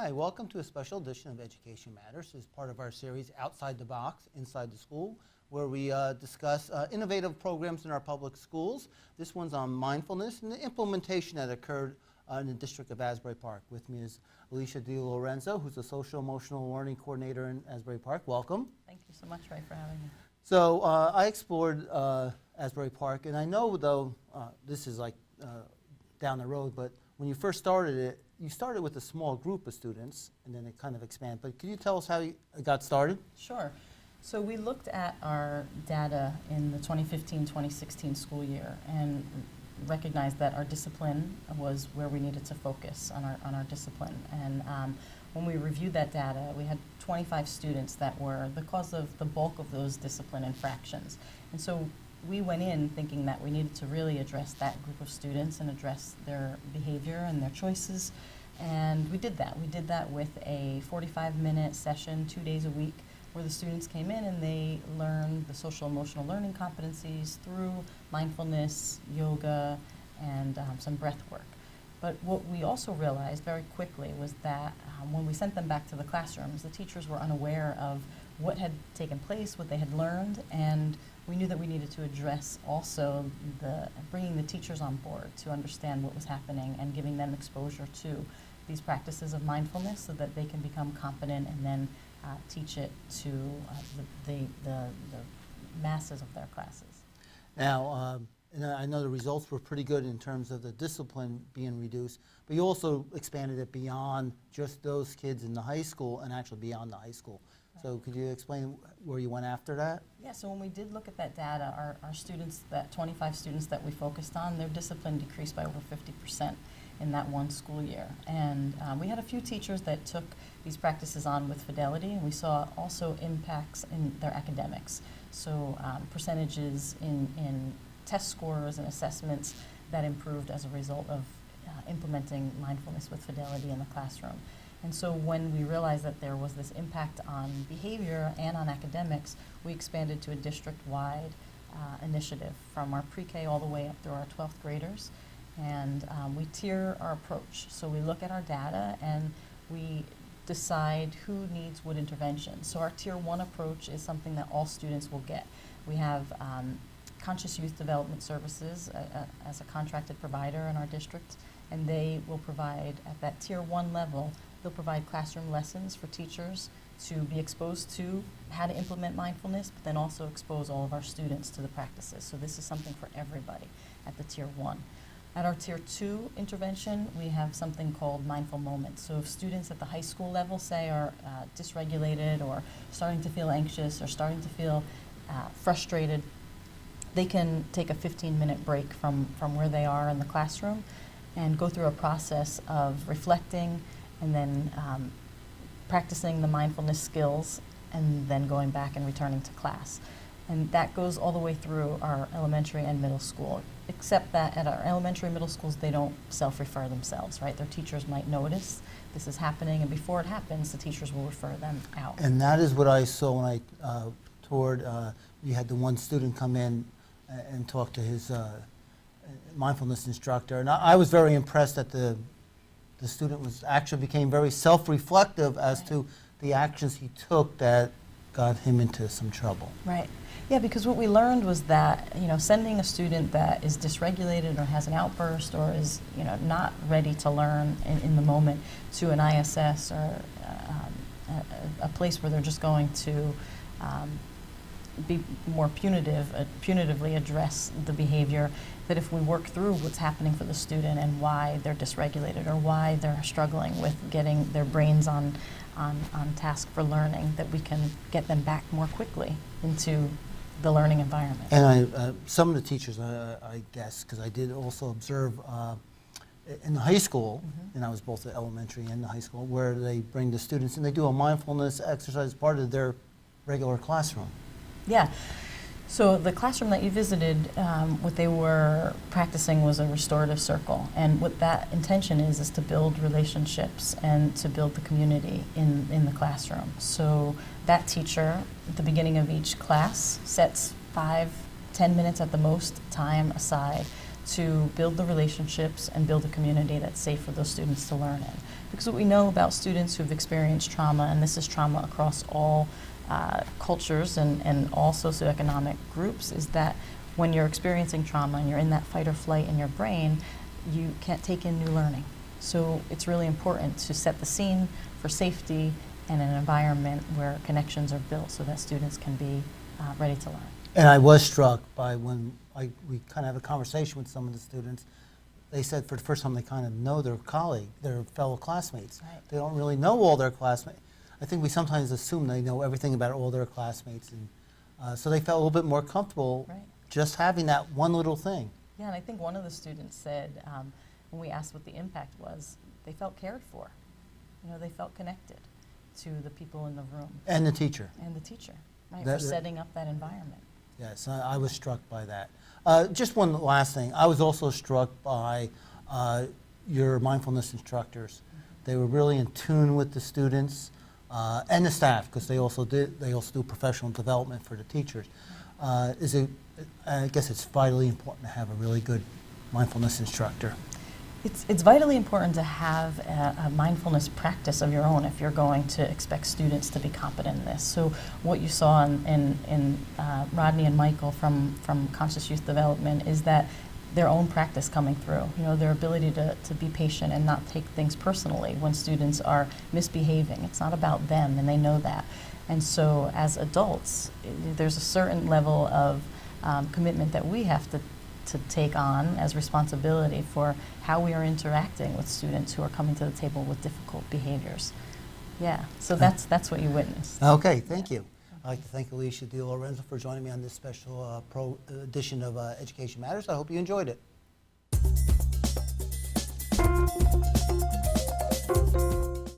Hi, welcome to a special edition of Education Matters. This is part of our series Outside the Box, Inside the School, where we discuss innovative programs in our public schools. This one's on mindfulness and the implementation that occurred in the District of Asbury Park. With me is Alisha DeLorenzo, who's the Social Emotional Learning Coordinator in Asbury Park. Welcome. Thank you so much, Ray, for having me. So I explored Asbury Park, and I know, though, this is like down the road, but when you first started it, you started with a small group of students, and then it kind of expanded. But can you tell us how it got started? Sure. So we looked at our data in the 2015-2016 school year and recognized that our discipline was where we needed to focus on our discipline. And when we reviewed that data, we had 25 students that were the cause of the bulk of those discipline infractions. And so we went in thinking that we needed to really address that group of students and address their behavior and their choices. And we did that. We did that with a 45-minute session, 2 days a week, where the students came in and they learned the social emotional learning competencies through mindfulness, yoga, and some breath work. But what we also realized very quickly was that when we sent them back to the classrooms, the teachers were unaware of what had taken place, what they had learned, and we knew that we needed to address also bringing the teachers on board to understand what was happening and giving them exposure to these practices of mindfulness so that they can become competent and then teach it to the masses of their classes. Now, and I know the results were pretty good in terms of the discipline being reduced, but you also expanded it beyond just those kids in the high school and actually beyond the high school. So could you explain where you went after that? Yeah, so when we did look at that data, our students, that 25 students that we focused on, their discipline decreased by over 50% in that one school year. And we had a few teachers that took these practices on with fidelity, and we saw also impacts in their academics. So percentages in test scores and assessments that improved as a result of implementing mindfulness with fidelity in the classroom. And so when we realized that there was this impact on behavior and on academics, we expanded to a district-wide initiative from our pre-K all the way up through our 12th graders. And we tier our approach. So we look at our data and we decide who needs what intervention. So our tier 1 approach is something that all students will get. We have Conscious Youth Development Services as a contracted provider in our district, and they will provide at that tier 1 level. They'll provide classroom lessons for teachers to be exposed to how to implement mindfulness, but then also expose all of our students to the practices. So this is something for everybody at the tier 1. At our tier 2 intervention, we have something called mindful moments. So if students at the high school level, say, are dysregulated or starting to feel anxious or starting to feel frustrated, they can take a 15-minute break from where they are in the classroom and go through a process of reflecting and then practicing the mindfulness skills and then going back and returning to class. And that goes all the way through our elementary and middle school, except that at our elementary and middle schools, they don't self-refer themselves, right? Their teachers might notice this is happening, and before it happens, the teachers will refer them out. And that is what I saw when I toured. You had the one student come in and talk to his mindfulness instructor, and I was very impressed that the student became very self-reflective as to the actions he took that got him into some trouble. Right. Yeah, because what we learned was that, sending a student that is dysregulated or has an outburst or is, not ready to learn in the moment to an ISS or a place where they're just going to be more punitively address the behavior, that if we work through what's happening for the student and why they're dysregulated or why they're struggling with getting their brains on task for learning, that we can get them back more quickly into the learning environment. And some of the teachers, I guess, because I did also observe in the high school, and I was both at elementary and the high school, where they bring the students and they do a mindfulness exercise as part of their regular classroom. Yeah. So the classroom that you visited, what they were practicing was a restorative circle. And what that intention is to build relationships and to build the community in the classroom. So that teacher, at the beginning of each class, sets 5-10 minutes at the most time aside to build the relationships and build a community that's safe for those students to learn in. Because what we know about students who've experienced trauma, and this is trauma across all cultures and all socioeconomic groups, is that when you're experiencing trauma and you're in that fight or flight in your brain, you can't take in new learning. So it's really important to set the scene for safety and an environment where connections are built so that students can be ready to learn. And I was struck by when we kind of have a conversation with some of the students. They said for the first time they kind of know their their fellow classmates. Right. They don't really know all their classmates. I think we sometimes assume they know everything about all their classmates, and so they felt a little bit more comfortable Right. just having that one little thing. Yeah, and I think one of the students said, when we asked what the impact was, they felt cared for. You know, they felt connected to the people in the room. And the teacher. And the teacher, right, That- for setting up that environment. Yes, I was struck by that. Just one last thing. I was also struck by your mindfulness instructors. They were really in tune with the students and the staff, because they also do professional development for the teachers. I guess it's vitally important to have a really good mindfulness instructor. It's vitally important to have a mindfulness practice of your own if you're going to expect students to be competent in this. So what you saw in Rodney and Michael from Conscious Youth Development is that their own practice coming through, you know, their ability to be patient and not take things personally when students are misbehaving. It's not about them, and they know that. And so as adults, there's a certain level of commitment that we have to take on as responsibility for how we are interacting with students who are coming to the table with difficult behaviors. Yeah, so that's what you witnessed. Okay, thank you. I'd like to thank Alisha DeLorenzo for joining me on this special edition of Education Matters. I hope you enjoyed it.